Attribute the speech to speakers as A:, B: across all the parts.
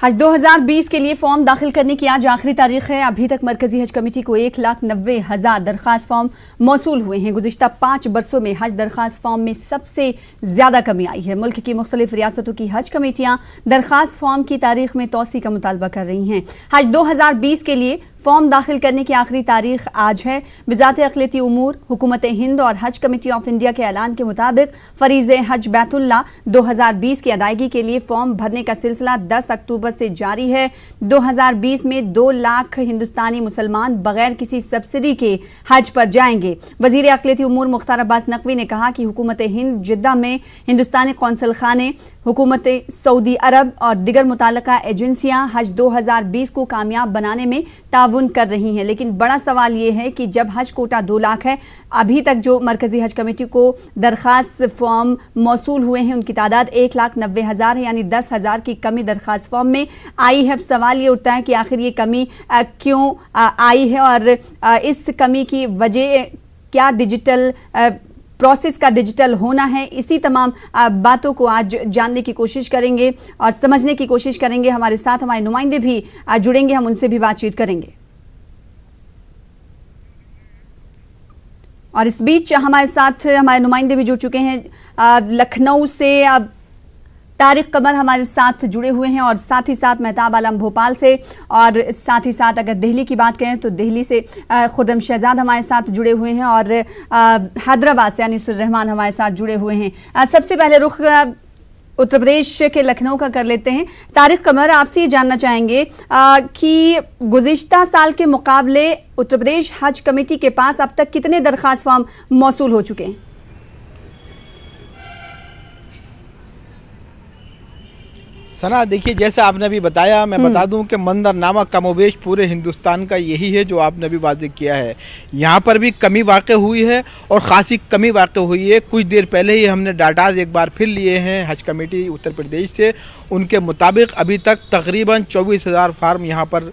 A: हज 2020 के लिए फॉर्म दाखिल करने की आज आखिरी तारीख है। अभी तक मरकजी हज कमेटी को 1,90,000 दरखास्त फॉर्म मौसूल हुए हैं। गुज़िश्ता 5 बरसों में हज दरखास्त फॉर्म में सबसे ज्यादा कमी आई है। मुल्क की मुख्तलिफ रियासतों की हज कमेटियां दरखास्त फॉर्म की तारीख में तोसी का मुतालबा कर रही हैं। हज 2020 के लिए फॉर्म दाखिल करने की आखिरी तारीख आज है। वज़ारत अक़लियती उमूर, हुकूमत हिंद और हज कमेटी ऑफ इंडिया के ऐलान के मुताबिक फरीज़े हज बैतुल्लाह 2020 की अदायगी के लिए फॉर्म भरने का सिलसिला 10 अक्टूबर से जारी है। 2020 में 2 लाख हिंदुस्तानी मुसलमान बगैर किसी सब्सिडी के हज पर जाएंगे। वज़ीर अक़लियती उमूर मुख्तार अब्बास नकवी ने कहा कि हुकूमत हिंद जिद्दा में हिंदुस्तानी कौंसल खाने, हुकूमत सऊदी अरब और दिगर मुताल्लिका एजेंसियां हज 2020 को कामयाब बनाने में ताउन कर रही हैं। लेकिन बड़ा सवाल यह है कि जब हज कोटा 2 लाख है, अभी तक जो मरकजी हज कमेटी को दरखास्त फॉर्म मौसूल हुए हैं उनकी तादाद 1,90,000 है, यानी 10,000 की कमी दरखास्त फॉर्म में आई है। अब सवाल ये उठता है कि आखिर ये कमी क्यों आई है और इस कमी की वजह क्या डिजिटल प्रोसेस का डिजिटल होना है। इसी तमाम बातों को आज जानने की कोशिश करेंगे और समझने की कोशिश करेंगे। हमारे साथ हमारे नुमाइंदे भी जुड़ेंगे, हम उनसे भी बातचीत करेंगे। और इस बीच हमारे साथ हमारे नुमाइंदे भी जुड़ चुके हैं। लखनऊ से तारिक कमर हमारे साथ जुड़े हुए हैं और साथ ही साथ मेहताब आलम भोपाल से, और साथ ही साथ अगर दिल्ली की बात करें तो दिल्ली से खुर्रम शहजाद हमारे साथ जुड़े हुए हैं और हैदराबाद से अनीसुर रहमान हमारे साथ जुड़े हुए हैं। सबसे पहले रुख उत्तर प्रदेश के लखनऊ का कर लेते हैं। तारिक कमर, आपसे ये जानना चाहेंगे कि गुज़िश्ता साल के मुकाबले उत्तर प्रदेश हज कमेटी के पास अब तक कितने दरखास्त फॉर्म मौसूल हो चुके हैं?
B: सना, देखिए जैसे आपने अभी बताया, मैं बता दूं कि मंजरनामा कमोबेश पूरे हिंदुस्तान का यही है जो आपने अभी वाज़ेह किया है। यहाँ पर भी कमी वाक़ हुई है और ख़ासी कमी वाक़ हुई है। कुछ देर पहले ही हमने डाटाज एक बार फिर लिए हैं हज कमेटी उत्तर प्रदेश से। उनके मुताबिक अभी तक तकरीबन 24,000 फार्म यहाँ पर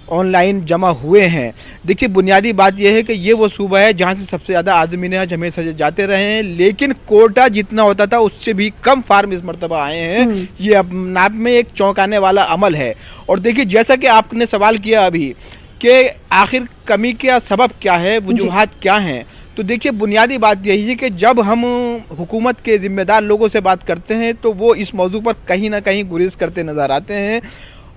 B: ऑनलाइन जमा हुए हैं। देखिए, बुनियादी बात यह है कि ये वो सूबा है जहाँ से सबसे ज़्यादा आज़मीन हज हमेशा जाते रहे हैं, लेकिन कोटा जितना होता था उससे भी कम फार्म इस मरतबा आए हैं। ये अपने आप में एक चौंकाने वाला अमल है। और देखिए, जैसा कि आपने सवाल किया अभी कि आखिर कमी का सबब क्या है, वजूहात क्या हैं, तो देखिए बुनियादी बात यही है कि जब हम हुकूमत के ज़िम्मेदार लोगों से बात करते हैं तो वो इस मौजू पर कहीं ना कहीं गुरेज करते नज़र आते हैं।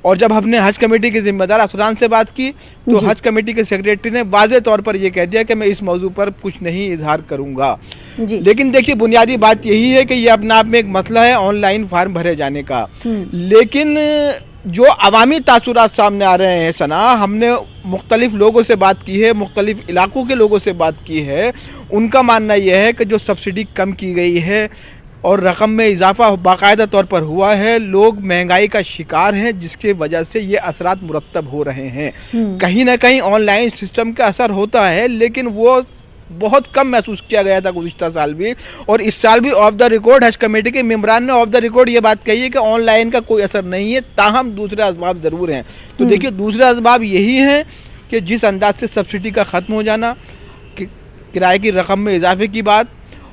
B: और जब हमने हज कमेटी के जिम्मेदार अफसरान से बात की तो हज कमेटी के सेक्रेटरी ने वाज़े तौर पर यह कह दिया कि मैं इस मौजू पर कुछ नहीं इजहार करूंगा। लेकिन देखिए, बुनियादी बात यही है कि यह अपने आप में एक मसला है ऑनलाइन फार्म भरे जाने का। लेकिन जो अवामी तासुरात सामने आ रहे हैं सना, हमने मुख्तलिफ लोगों से बात की है, मुख्तलिफ इलाकों के लोगों से बात की है। उनका मानना यह है कि जो सब्सिडी कम की गई है और रकम में इजाफा बाकायदा तौर पर हुआ है, लोग महंगाई का शिकार हैं, जिसके वजह से ये असरात मुरत्तब हो रहे हैं। कहीं ना कहीं ऑनलाइन सिस्टम का असर होता है, लेकिन वो बहुत कम महसूस किया गया था गुज़िश्ता साल भी, और इस साल भी ऑफ द रिकॉर्ड हज कमेटी के मेंबरान ने ऑफ द रिकॉर्ड ये बात कही है कि ऑनलाइन का कोई असर नहीं है, ताहम दूसरे असबाब ज़रूर हैं। तो देखिए, दूसरे असबाब यही हैं कि जिस अंदाज से सब्सिडी का ख़त्म हो जाना, किराए की रकम में इजाफे की बात,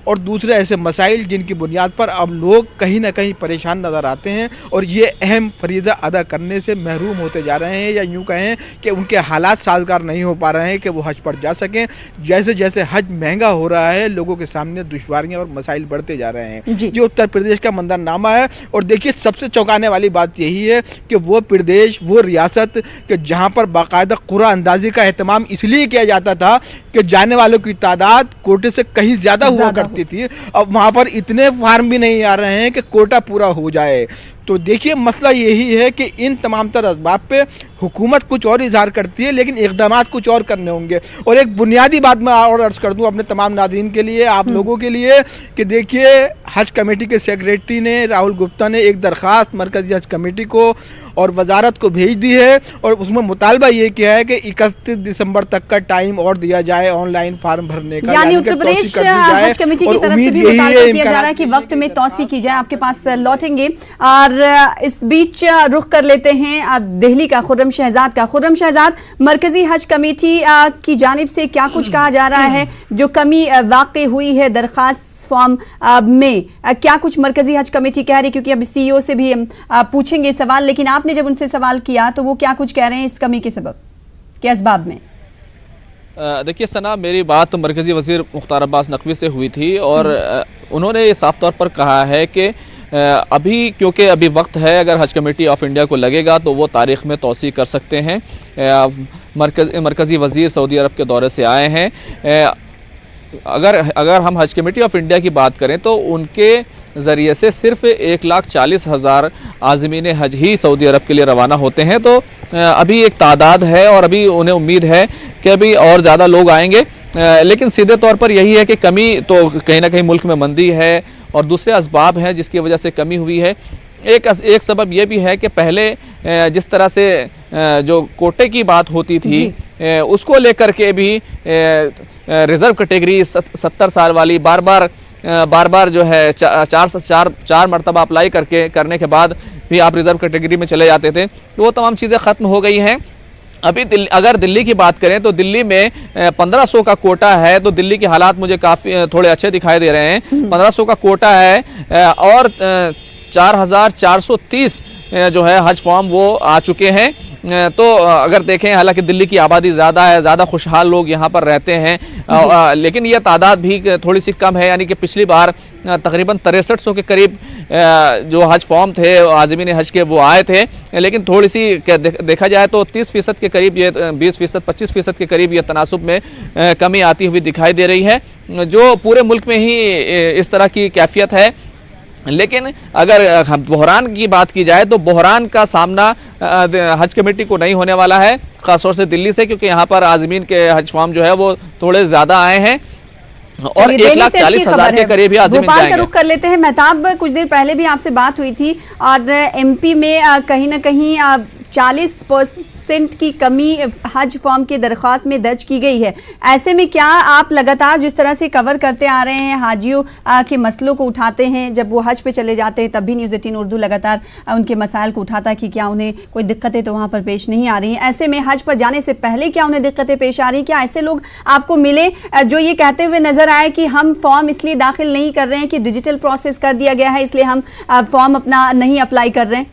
B: और दूसरे ऐसे मसाइल जिनकी बुनियाद पर अब लोग कहीं ना कहीं परेशान नज़र आते हैं और ये अहम फरीज़ा अदा करने से महरूम होते जा रहे हैं, या यूँ कहें कि उनके हालात साजगार नहीं हो पा रहे हैं कि वो हज पर जा सकें। जैसे जैसे हज महंगा हो रहा है, लोगों के सामने दुश्वारियाँ और मसाइल बढ़ते जा रहे हैं। ये उत्तर प्रदेश का मंजरनामा है। और देखिए, सबसे चौंकाने वाली बात यही है कि वो प्रदेश, वो रियासत कि जहाँ पर बाकायदा क़ुरा अंदाज़ी का एहतमाम इसलिए किया जाता था कि जाने वालों की तादाद कोटे से कहीं ज़्यादा हुआ करती थी, अब वहां पर इतने फार्म भी नहीं आ रहे हैं कि कोटा पूरा हो जाए। तो देखिए, मसला यही है कि इन तमाम तर असबाब पे हुकूमत कुछ और इजहार करती है, लेकिन इक़दामात कुछ और करने होंगे। और एक बुनियादी बात मैं और अर्ज़ कर दूं अपने तमाम नाज़रीन के लिए, आप लोगों के लिए, कि देखिए, हज कमेटी के सेक्रेटरी ने, राहुल गुप्ता ने, एक दरख्वास्त मरकज़ी हज कमेटी को और वजारत को भेज दी है और उसमें मुतालबा ये किया है कि 31 दिसंबर तक का टाइम और दिया जाए ऑनलाइन फार्म भरने का।
A: यानी उत्तर प्रदेश हज कमेटी की तरफ से भी मुतालबा किया जा रहा है कि वक्त में तौसी की जाए। आपके पास लौटेंगे और इस बीच रुख कर लेते हैं दिल्ली का खुर्रम शहजाद का। खुर्रम शहजाद, मरकजी हज कमेटी की जानिब से क्या कुछ कहा जा रहा है? जो कमी वाक़ई हुई है दरख्वास्त फॉर्म में, क्या कुछ मरकजी हज कमेटी कह रही? क्योंकि अब CEO से भी पूछेंगे सवाल, लेकिन आपने जब उनसे सवाल किया तो वो क्या कुछ कह रहे हैं इस कमी के सबब, के असबाब में?
C: देखिए सना, मेरी बात मरकज़ी वज़ीर मुख्तार अब्बास नकवी से हुई थी और उन्होंने ये साफ तौर पर कहा है कि अभी क्योंकि अभी वक्त है, अगर हज कमेटी ऑफ इंडिया को लगेगा तो वो तारीख़ में तौसी कर सकते हैं। मरकज़ी वज़ीर सऊदी अरब के दौरे से आए हैं। अगर हम हज कमेटी ऑफ इंडिया की बात करें तो उनके ज़रिए से सिर्फ 1,40,000 आज़मीन हज ही सऊदी अरब के लिए रवाना होते हैं। तो अभी एक तादाद है और अभी उन्हें उम्मीद है कि अभी और ज़्यादा लोग आएंगे, लेकिन सीधे तौर पर यही है कि कमी तो कहीं ना कहीं मुल्क में मंदी है और दूसरे असबाब हैं जिसकी वजह से कमी हुई है। एक सबब यह भी है कि पहले जिस तरह से जो कोटे की बात होती थी उसको लेकर के भी रिज़र्व कैटेगरी 70 साल वाली बार बार जो है चार मरतबा अप्लाई करने के बाद भी आप रिज़र्व कैटेगरी में चले जाते थे, तो वो तमाम चीज़ें ख़त्म हो गई हैं। अभी अगर दिल्ली की बात करें तो दिल्ली में 1500 का कोटा है, तो दिल्ली के हालात मुझे काफ़ी थोड़े अच्छे दिखाई दे रहे हैं। 1500 का कोटा है और 4430 जो है हज फॉर्म वो आ चुके हैं। तो अगर देखें, हालांकि दिल्ली की आबादी ज़्यादा है, ज़्यादा खुशहाल लोग यहाँ पर रहते हैं, लेकिन यह तादाद भी थोड़ी सी कम है। यानी कि पिछली बार तकरीबन 6300 के करीब जो हज फॉर्म थे आज़मीन हज के वो आए थे, लेकिन थोड़ी सी देखा जाए तो 30% के करीब, ये 20% 25% के करीब ये तनासुब में कमी आती हुई दिखाई दे रही है, जो पूरे मुल्क में ही इस तरह की कैफियत है। लेकिन अगर हम बहरान की बात की जाए तो बहरान का सामना हज कमेटी को नहीं होने वाला है, ख़ासतौर से दिल्ली से, क्योंकि यहाँ पर आज़मीन के हज फॉर्म जो है वो थोड़े ज़्यादा आए हैं और 1,40,000 के करीब ही आज़मीन जाएंगे।
A: भोपाल का रुख कर लेते हैं। महताब, कुछ देर पहले भी आपसे बात हुई थी और MP में कहीं ना कहीं 40% की कमी हज फॉर्म की दरख्वास्त में दर्ज की गई है। ऐसे में क्या आप लगातार जिस तरह से कवर करते आ रहे हैं, हाजियों के मसलों को उठाते हैं, जब वो हज पे चले जाते हैं तब भी न्यूज़ 18 उर्दू लगातार उनके मसाइल को उठाता है कि क्या उन्हें कोई दिक्कतें तो वहाँ पर पेश नहीं आ रही हैं? ऐसे में हज पर जाने से पहले क्या उन्हें दिक्कतें पेश आ रही हैं? क्या ऐसे लोग आपको मिले जो ये कहते हुए नजर आए कि हम फॉर्म इसलिए दाखिल नहीं कर रहे हैं कि डिजिटल प्रोसेस कर दिया गया है, इसलिए हम फॉर्म अपना नहीं अप्लाई कर रहे हैं?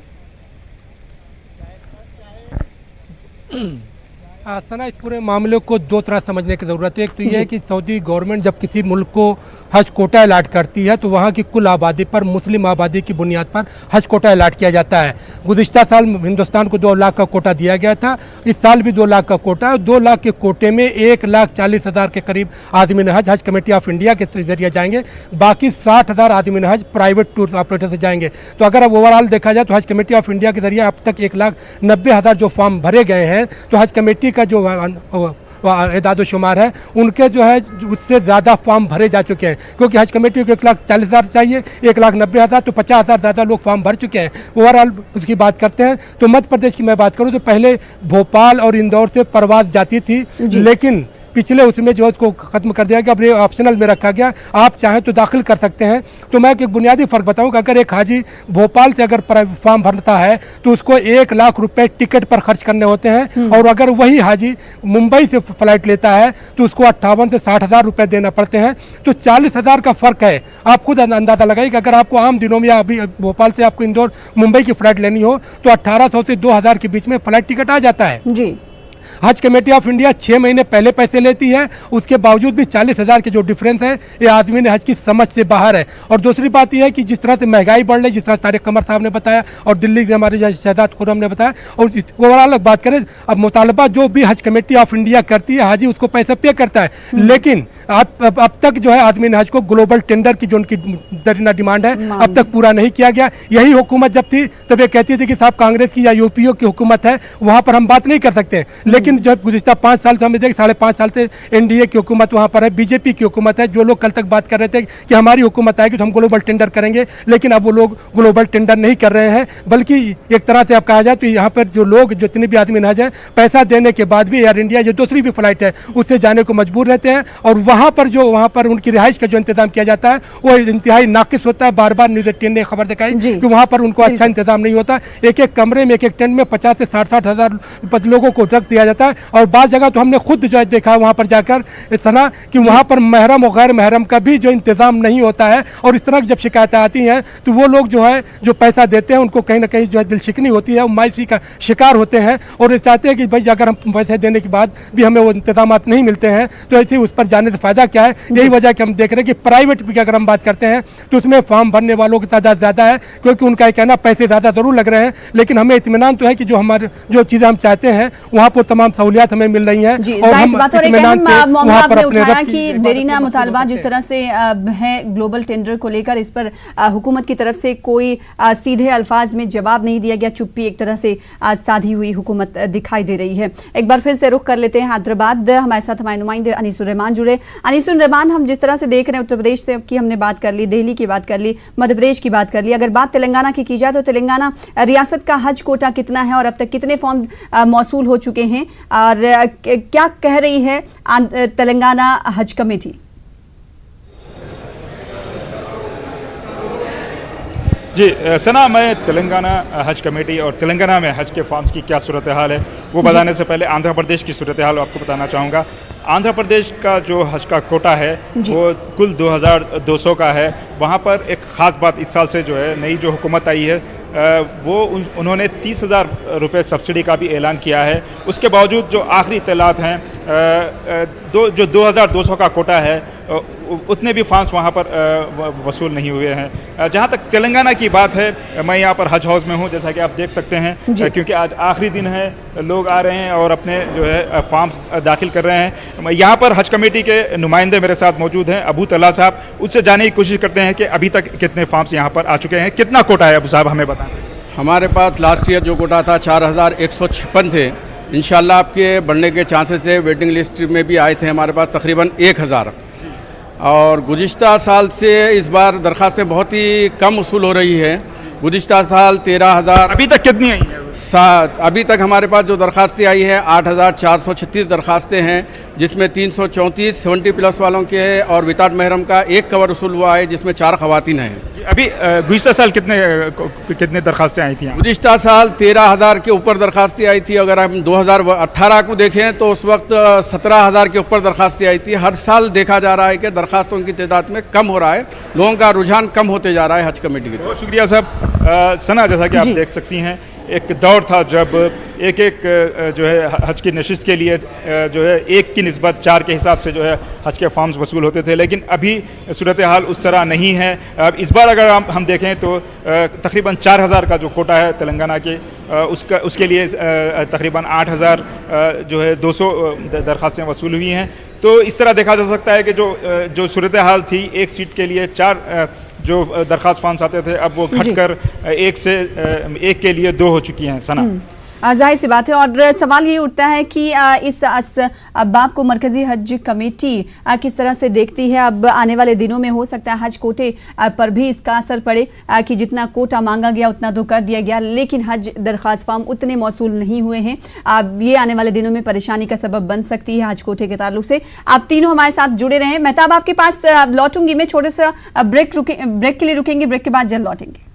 D: सना, इस पूरे मामले को दो तरह समझने की ज़रूरत है। एक तो यह है कि सऊदी गवर्नमेंट जब किसी मुल्क को हज कोटा अलाट करती है तो वहाँ की कुल आबादी पर मुस्लिम आबादी की बुनियाद पर हज कोटा अलाट किया जाता है। गुज़िश्ता साल हिंदुस्तान को 2 लाख का कोटा दिया गया था, इस साल भी 2 लाख का कोटा है। 2 लाख के कोटे में 1,40,000 के करीब आदमीन हज कमेटी ऑफ इंडिया के जरिए जाएंगे, बाकी 60,000 आदमीन हज प्राइवेट टूर ऑपरेटर से जाएंगे। तो अगर अब ओवरऑल देखा जाए तो हज कमेटी ऑफ इंडिया के जरिए अब तक 1,90,000 जो फॉर्म भरे गए हैं, तो हज कमेटी का जो एदाद शुमार है उनके जो है उससे ज़्यादा फॉर्म भरे जा चुके हैं, क्योंकि हज कमेटी को 1,40,000 चाहिए, 1,90,000, तो 50,000 ज़्यादा लोग फॉर्म भर चुके हैं। ओवरऑल उसकी बात करते हैं तो मध्य प्रदेश की मैं बात करूं तो पहले भोपाल और इंदौर से परवाज जाती थी, लेकिन पिछले उसमें जो उसको ख़त्म कर दिया गया, अब ये ऑप्शनल में रखा गया, आप चाहें तो दाखिल कर सकते हैं। तो मैं एक बुनियादी फ़र्क बताऊं कि अगर एक हाजी भोपाल से अगर फॉर्म भरता है तो उसको 1 लाख रुपए टिकट पर खर्च करने होते हैं, और अगर वही हाजी मुंबई से फ्लाइट लेता है तो उसको 58 से 60,000 रुपये देना पड़ते हैं। तो 40,000 का फ़र्क है। आप खुद अंदाज़ा लगाइए कि अगर आपको आम दिनों में या अभी भोपाल से आपको इंदौर मुंबई की फ़्लाइट लेनी हो तो 1,800 से 2,000 के बीच में फ़्लाइट टिकट आ जाता है
A: जी।
D: हज कमेटी ऑफ इंडिया 6 महीने पहले पैसे लेती है, उसके बावजूद भी 40,000 के जो डिफरेंस है ये आदमीन हज की समझ से बाहर है। और दूसरी बात यह है कि जिस तरह से महंगाई बढ़ रही, जिस तरह तारिक कमर साहब ने बताया और दिल्ली के हमारे शहजाद खुर्रम ने बताया, और ओवरऑल बात करें अब मुतालबा जो भी हज कमेटी ऑफ इंडिया करती है हाजी उसको पैसा पे करता है, लेकिन अब तक जो है आदमीन हज को ग्लोबल टेंडर की जो उनकी दरीना डिमांड है अब तक पूरा नहीं किया गया। यही हुकूमत जब थी तब ये कहती थी कि साहब कांग्रेस की या यूपीओ की हुकूमत है, वहाँ पर हम बात नहीं कर सकते, लेकिन जब गुज़िश्ता 5 साल से हमें देख 5.5 साल से एनडीए की हुकूमत वहाँ पर है, बीजेपी की हुकूमत है। जो लोग कल तक बात कर रहे थे कि हमारी हुकूमत आएगी तो हम ग्लोबल टेंडर करेंगे, लेकिन अब वो लोग ग्लोबल टेंडर नहीं कर रहे हैं, बल्कि एक तरह से अब कहा जाए तो यहाँ पर जो लोग जितने भी आदमी नहाज हैं पैसा देने के बाद भी एयर इंडिया जो दूसरी भी फ्लाइट है उससे जाने को मजबूर रहते हैं। और वहाँ पर उनकी रिहाइश का जो इंतजाम किया जाता है वो इंतहाई नाकिस होता है। बार बार न्यूज़ 18 ने खबर दिखाई कि वहाँ पर उनको अच्छा इंतजाम नहीं होता। एक एक कमरे में, एक एक टेंट में 50 से 60 हज़ार लोगों को रख दिया जाता है। और बाज़ जगह तो हमने खुद जो है देखा वहाँ पर जाकर इस तरह कि वहाँ पर महरम और गैर महरम का भी जो इंतजाम नहीं होता है। और इस तरह की जब शिकायतें आती हैं तो वो लोग जो है जो पैसा देते हैं उनको कहीं ना कहीं जो है दिल शिकनी होती है, मायूसी का शिकार होते हैं और ये चाहते हैं कि भाई अगर हम पैसे देने के बाद भी हमें वो इंतजाम नहीं मिलते हैं तो ऐसे उस पर जाने से फायदा क्या है। यही वजह कि हम देख रहे हैं कि प्राइवेट की अगर हम बात करते हैं तो उसमें फॉर्म भरने वालों की तादाद ज़्यादा है, क्योंकि उनका कहना पैसे ज़्यादा ज़रूर लग रहे हैं, लेकिन हमें इत्मीनान तो है कि जो हमारे जो चीज़ें हम चाहते हैं वहाँ पर तमाम सहूलियात हमें मिल रही हैं। और हम इत्मीनान से वहाँ पर अपने
A: कि देरीना मुतालबा जिस तरह से है ग्लोबल टेंडर को लेकर, इस पर हुकूमत की तरफ से कोई सीधे अल्फाज में जवाब नहीं दिया गया। चुप्पी एक तरह से साधी हुई हुकूमत दिखाई दे रही है। एक बार फिर से रुख कर लेते हैं हैदराबाद। हमारे साथ हमारे नुमाइंदे अनीसुर रहमान जुड़े। अनीसुर रहमान, हम जिस तरह से देख रहे हैं उत्तर प्रदेश से की हमने बात कर ली, दिल्ली की बात कर ली, मध्य प्रदेश की बात कर ली, अगर बात तेलंगाना की जाए तो तेलंगाना रियासत का हज कोटा कितना है और अब तक कितने फॉर्म मौसूल हो चुके हैं और क्या कह रही है तेलंगाना हज कमेटी?
E: जी सना, मैं तेलंगाना हज कमेटी और तेलंगाना में हज के फॉर्म्स की क्या सूरत हाल है वो बताने से पहले आंध्र प्रदेश की सूरत हाल आपको बताना चाहूँगा। आंध्र प्रदेश का जो हज का कोटा है वो कुल 2200 का है। वहाँ पर एक ख़ास बात इस साल से जो है नई जो हुकूमत आई है वो उन्होंने 30,000 रुपये सब्सिडी का भी ऐलान किया है। उसके बावजूद जो आखिरी इत्तलात हैं जो 2200 का कोटा है उतने भी फॉर्म्स वहाँ पर वसूल नहीं हुए हैं। जहाँ तक तेलंगाना की बात है, मैं यहाँ पर हज हाउस में हूँ, जैसा कि आप देख सकते हैं, क्योंकि आज आखिरी दिन है, लोग आ रहे हैं और अपने जो है फॉर्म्स दाखिल कर रहे हैं। यहाँ पर हज कमेटी के नुमाइंदे मेरे साथ मौजूद हैं, अबू तल्ला साहब, उससे जानने की कोशिश करते हैं कि अभी तक कितने फॉर्म्स यहाँ पर आ चुके हैं, कितना कोटा है। अबू साहब हमें बताएं।
F: हमारे पास लास्ट ईयर जो कोटा था 4156 थे। इंशाल्लाह आपके बढ़ने के चांसेस है। वेटिंग लिस्ट में भी आए थे हमारे पास तकरीबन 1000 और गुज़िश्ता साल से इस बार दरख्वास्तें बहुत ही कम वसूल हो रही है। गुज़िश्ता साल 13,000।
E: अभी तक कितनी आई हैं?
F: अभी तक हमारे पास जो दरख्वास्तें आई हैं 8,436 दरख्वास्तें हैं, जिसमें 334 70+ वालों के हैं और विदाउट महरम का एक कवर वसूल हुआ है, जिसमें 4 ख़वातीन हैं।
E: अभी गुज़िश्ता साल कितने दरख्वास्तें आई थी?
F: गुज़िश्ता साल 13,000 के ऊपर दरख्वास्तें आई थी। अगर हम 2018 को देखें तो उस वक्त 17,000 के ऊपर दरख्वास्तें आई थी। हर साल देखा जा रहा है कि दरख्वास्तों की तादाद में कम हो रहा है, लोगों का रुझान कम होते जा रहा है हज कमेटी की।
E: बहुत शुक्रिया साहब। सना, जैसा कि आप देख सकती हैं, एक दौर था जब एक जो है हज की नशिस्त के लिए जो है 1 की निस्बत 4 के हिसाब से जो है हज के फॉर्म्स वसूल होते थे, लेकिन अभी सूरत हाल उस तरह नहीं है। अब इस बार अगर हम देखें तो तकरीबन 4000 का जो कोटा है तेलंगाना के, उसके लिए तकरीबन 8000 जो है 200 दरख्वास्तें वसूल हुई हैं। तो इस तरह देखा जा सकता है कि जो सूरत हाल थी, 1 सीट के लिए 4 जो दरख्वास्त फॉर्म्स आते थे, अब वो घटकर 1 के लिए 2 हो चुकी हैं। सना,
A: जाहिर सी बात है और सवाल ये उठता है कि इस बाब को मरकजी हज कमेटी किस तरह से देखती है। अब आने वाले दिनों में हो सकता है हज कोटे पर भी इसका असर पड़े कि जितना कोटा मांगा गया उतना तो कर दिया गया, लेकिन हज दरख्वास्त फॉर्म उतने मौसूल नहीं हुए हैं। अब ये आने वाले दिनों में परेशानी का सबब बन सकती है हज कोटे के ताल्लुक से। आप तीनों हमारे साथ जुड़े रहें। मेहताब, आपके पास लौटूंगी मैं, छोटे सा ब्रेक के लिए रुकेंगे, ब्रेक के बाद जल्द लौटेंगे।